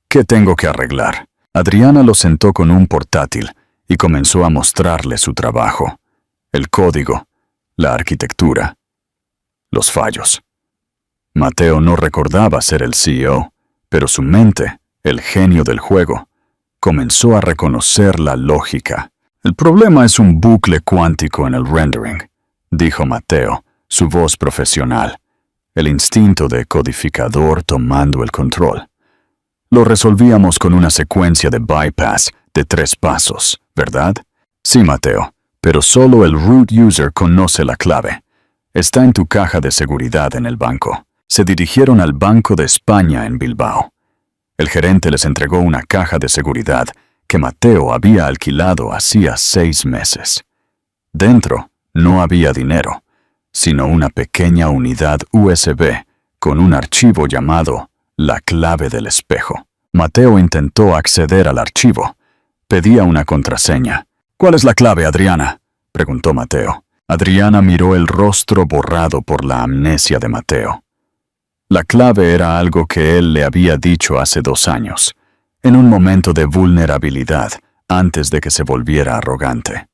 ¿Qué tengo que arreglar? Adriana lo sentó con un portátil y comenzó a mostrarle su trabajo, el código, la arquitectura, los fallos. Mateo no recordaba ser el CEO, pero su mente, el genio del juego, comenzó a reconocer la lógica. El problema es un bucle cuántico en el rendering, dijo Mateo, su voz profesional, el instinto de codificador tomando el control. Lo resolvíamos con una secuencia de bypass de 3 pasos, ¿verdad? Sí, Mateo, pero solo el root user conoce la clave. Está en tu caja de seguridad en el banco. Se dirigieron al Banco de España en Bilbao. El gerente les entregó una caja de seguridad que Mateo había alquilado hacía 6 meses. Dentro no había dinero, sino una pequeña unidad USB con un archivo llamado la clave del espejo. Mateo intentó acceder al archivo. Pedía una contraseña. ¿Cuál es la clave, Adriana?, preguntó Mateo. Adriana miró el rostro borrado por la amnesia de Mateo. La clave era algo que él le había dicho hace 2 años, en un momento de vulnerabilidad, antes de que se volviera arrogante.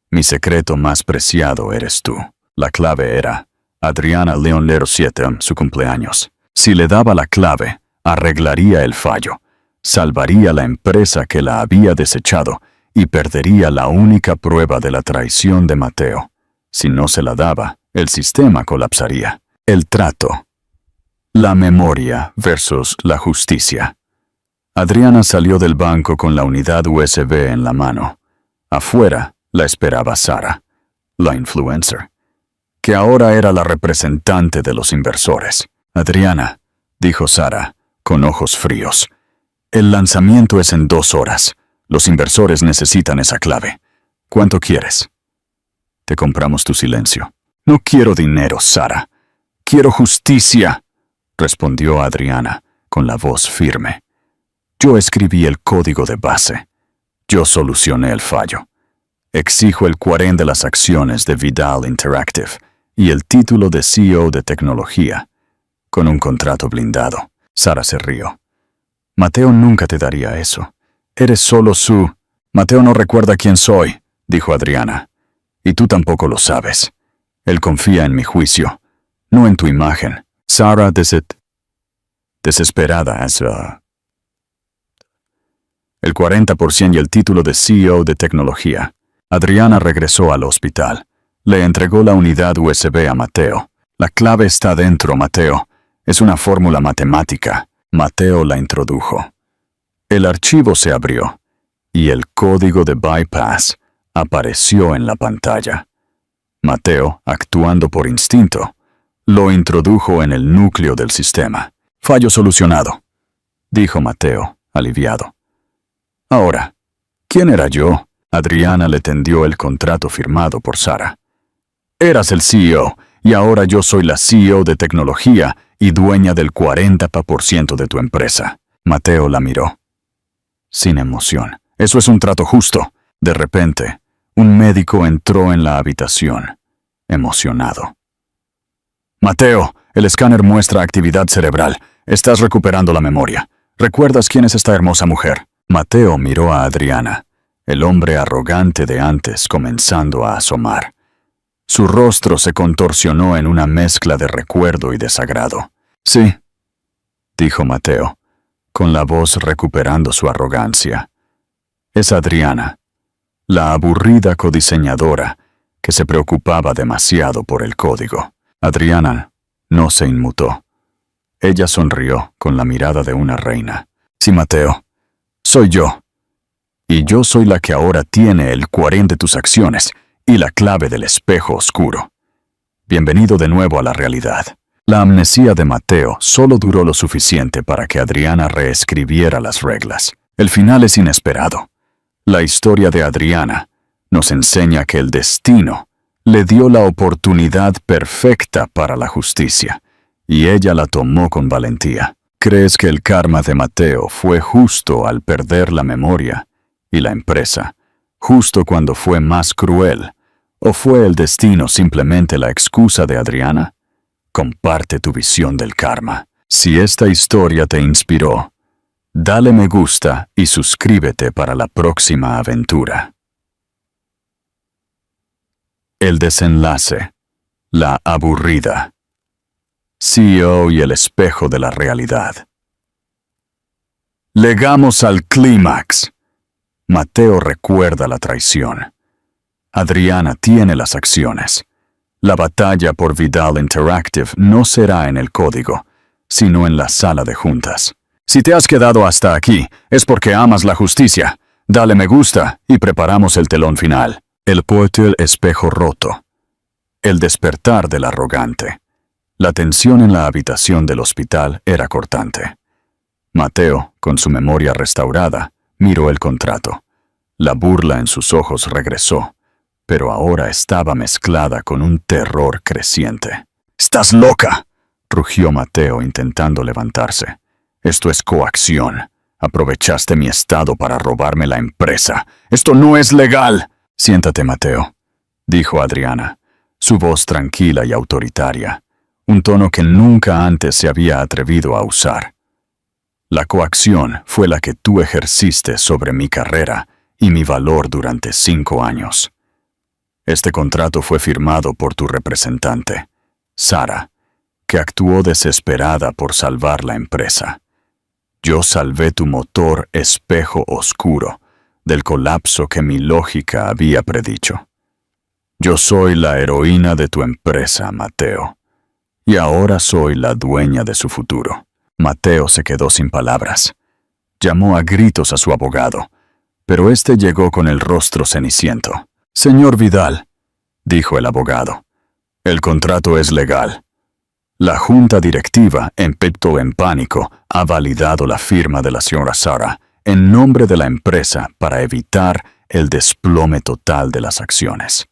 Mi secreto más preciado eres tú. La clave era Adriana León Lero 7, su cumpleaños. Si le daba la clave, arreglaría el fallo, salvaría la empresa que la había desechado y perdería la única prueba de la traición de Mateo. Si no se la daba, el sistema colapsaría. El trato. La memoria versus la justicia. Adriana salió del banco con la unidad USB en la mano. Afuera la esperaba Sara, la influencer, que ahora era la representante de los inversores. Adriana, dijo Sara, con ojos fríos, el lanzamiento es en 2 horas. Los inversores necesitan esa clave. ¿Cuánto quieres? Te compramos tu silencio. No quiero dinero, Sara. Quiero justicia, respondió Adriana, con la voz firme. Yo escribí el código de base. Yo solucioné el fallo. Exijo el 40% de las acciones de Vidal Interactive y el título de CEO de tecnología, con un contrato blindado. Sara se rió. Mateo nunca te daría eso. Eres solo su... Mateo no recuerda quién soy, dijo Adriana. Y tú tampoco lo sabes. Él confía en mi juicio, no en tu imagen. Sara desesperada el 40% y el título de CEO de tecnología. Adriana regresó al hospital. Le entregó la unidad USB a Mateo. La clave está dentro, Mateo. Es una fórmula matemática. Mateo la introdujo. El archivo se abrió y el código de bypass apareció en la pantalla. Mateo, actuando por instinto, lo introdujo en el núcleo del sistema. Fallo solucionado, dijo Mateo, aliviado. Ahora, ¿quién era yo? Adriana le tendió el contrato firmado por Sara. Eras el CEO, y ahora yo soy la CEO de tecnología y dueña del 40% de tu empresa. Mateo la miró, sin emoción. Eso es un trato justo. De repente, un médico entró en la habitación, emocionado. Mateo, el escáner muestra actividad cerebral. Estás recuperando la memoria. ¿Recuerdas quién es esta hermosa mujer? Mateo miró a Adriana, el hombre arrogante de antes comenzando a asomar. Su rostro se contorsionó en una mezcla de recuerdo y desagrado. Sí, dijo Mateo, con la voz recuperando su arrogancia. Es Adriana, la aburrida codiseñadora que se preocupaba demasiado por el código. Adriana no se inmutó. Ella sonrió con la mirada de una reina. Sí, Mateo, soy yo. Y yo soy la que ahora tiene el 40% de tus acciones y la clave del espejo oscuro. Bienvenido de nuevo a la realidad. La amnesia de Mateo solo duró lo suficiente para que Adriana reescribiera las reglas. El final es inesperado. La historia de Adriana nos enseña que el destino le dio la oportunidad perfecta para la justicia, y ella la tomó con valentía. ¿Crees que el karma de Mateo fue justo al perder la memoria y la empresa, justo cuando fue más cruel, o fue el destino simplemente la excusa de Adriana? Comparte tu visión del karma. Si esta historia te inspiró, Dale me gusta y suscríbete para la próxima aventura. El desenlace. La aburrida. CEO y el espejo de la realidad. Llegamos al clímax. Mateo recuerda la traición. Adriana tiene las acciones. La batalla por Vidal Interactive no será en el código, sino en la sala de juntas. Si te has quedado hasta aquí, es porque amas la justicia. Dale me gusta y preparamos el telón final. El portal espejo roto. El despertar del arrogante. La tensión en la habitación del hospital era cortante. Mateo, con su memoria restaurada, miró el contrato. La burla en sus ojos regresó, pero ahora estaba mezclada con un terror creciente. «¡Estás loca!», rugió Mateo intentando levantarse. «Esto es coacción. Aprovechaste mi estado para robarme la empresa. ¡Esto no es legal!». «Siéntate, Mateo», dijo Adriana, su voz tranquila y autoritaria, un tono que nunca antes se había atrevido a usar. «La coacción fue la que tú ejerciste sobre mi carrera y mi valor durante 5 años. Este contrato fue firmado por tu representante, Sara, que actuó desesperada por salvar la empresa. Yo salvé tu motor espejo oscuro del colapso que mi lógica había predicho. Yo soy la heroína de tu empresa, Mateo, y ahora soy la dueña de su futuro». Mateo se quedó sin palabras. Llamó a gritos a su abogado, pero éste llegó con el rostro ceniciento. «Señor Vidal», dijo el abogado, «el contrato es legal. La junta directiva, en pánico, ha validado la firma de la señora Sara en nombre de la empresa para evitar el desplome total de las acciones.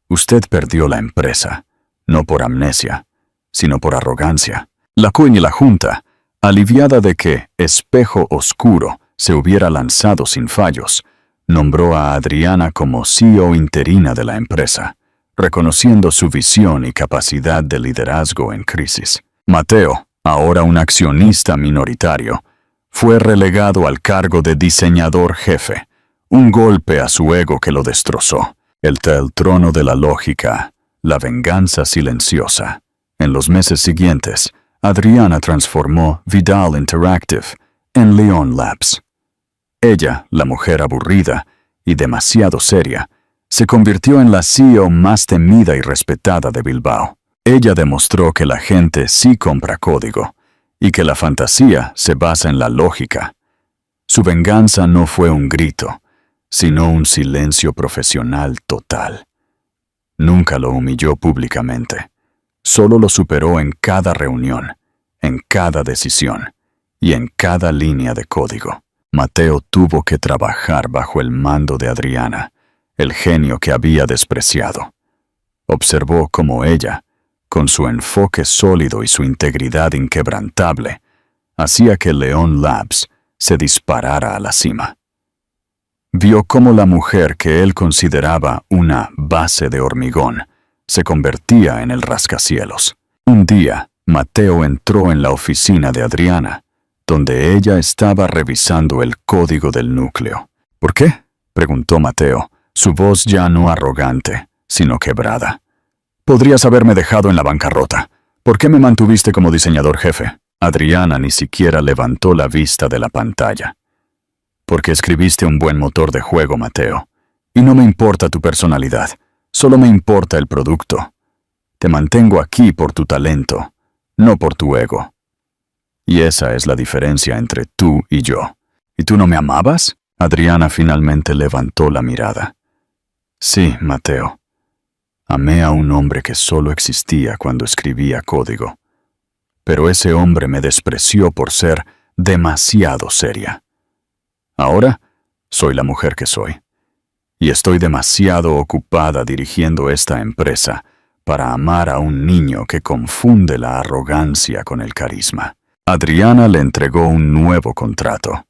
Usted perdió la empresa, no por amnesia, sino por arrogancia». La CUN y la junta, aliviada de que Espejo Oscuro se hubiera lanzado sin fallos, nombró a Adriana como CEO interina de la empresa, reconociendo su visión y capacidad de liderazgo en crisis. Mateo, ahora un accionista minoritario, fue relegado al cargo de diseñador jefe, un golpe a su ego que lo destrozó. El trono de la lógica, la venganza silenciosa. En los meses siguientes, Adriana transformó Vidal Interactive en Leon Labs. Ella, la mujer aburrida y demasiado seria, se convirtió en la CEO más temida y respetada de Bilbao. Ella demostró que la gente sí compra código y que la fantasía se basa en la lógica. Su venganza no fue un grito, sino un silencio profesional total. Nunca lo humilló públicamente. Solo lo superó en cada reunión, en cada decisión y en cada línea de código. Mateo tuvo que trabajar bajo el mando de Adriana, el genio que había despreciado. Observó cómo ella, con su enfoque sólido y su integridad inquebrantable, hacía que Leon Labs se disparara a la cima. Vio cómo la mujer que él consideraba una base de hormigón se convertía en el rascacielos. Un día, Mateo entró en la oficina de Adriana, donde ella estaba revisando el código del núcleo. «¿Por qué?», preguntó Mateo, su voz ya no arrogante, sino quebrada. «Podrías haberme dejado en la bancarrota. ¿Por qué me mantuviste como diseñador jefe?». Adriana ni siquiera levantó la vista de la pantalla. «Porque escribiste un buen motor de juego, Mateo. Y no me importa tu personalidad, solo me importa el producto. Te mantengo aquí por tu talento, no por tu ego. Y esa es la diferencia entre tú y yo». «¿Y tú no me amabas?». Adriana finalmente levantó la mirada. «Sí, Mateo. Amé a un hombre que solo existía cuando escribía código. Pero ese hombre me despreció por ser demasiado seria. Ahora soy la mujer que soy. Y estoy demasiado ocupada dirigiendo esta empresa para amar a un niño que confunde la arrogancia con el carisma». Adriana le entregó un nuevo contrato.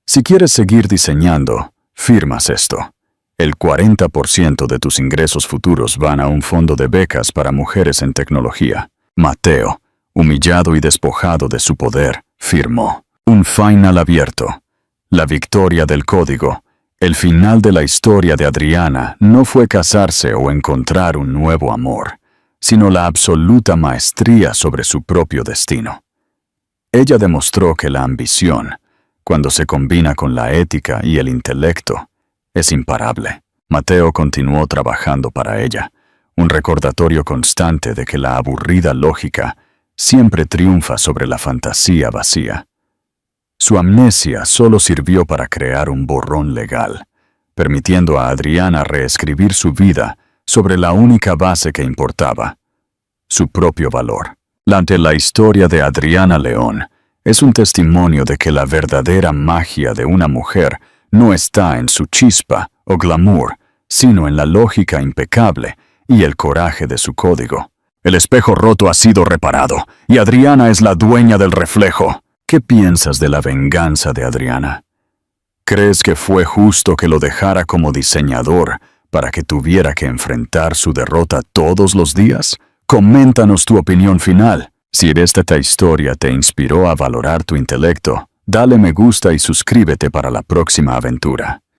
«Si quieres seguir diseñando, firmas esto. El 40% de tus ingresos futuros van a un fondo de becas para mujeres en tecnología». Mateo, humillado y despojado de su poder, firmó. Un final abierto. La victoria del código. El final de la historia de Adriana no fue casarse o encontrar un nuevo amor, sino la absoluta maestría sobre su propio destino. Ella demostró que la ambición, cuando se combina con la ética y el intelecto, es imparable. Mateo continuó trabajando para ella, un recordatorio constante de que la aburrida lógica siempre triunfa sobre la fantasía vacía. Su amnesia solo sirvió para crear un borrón legal, permitiendo a Adriana reescribir su vida sobre la única base que importaba, su propio valor. La historia de Adriana León es un testimonio de que la verdadera magia de una mujer no está en su chispa o glamour, sino en la lógica impecable y el coraje de su código. El espejo roto ha sido reparado, y Adriana es la dueña del reflejo. ¿Qué piensas de la venganza de Adriana? ¿Crees que fue justo que lo dejara como diseñador para que tuviera que enfrentar su derrota todos los días? Coméntanos tu opinión final. Si esta historia te inspiró a valorar tu intelecto, dale me gusta y suscríbete para la próxima aventura.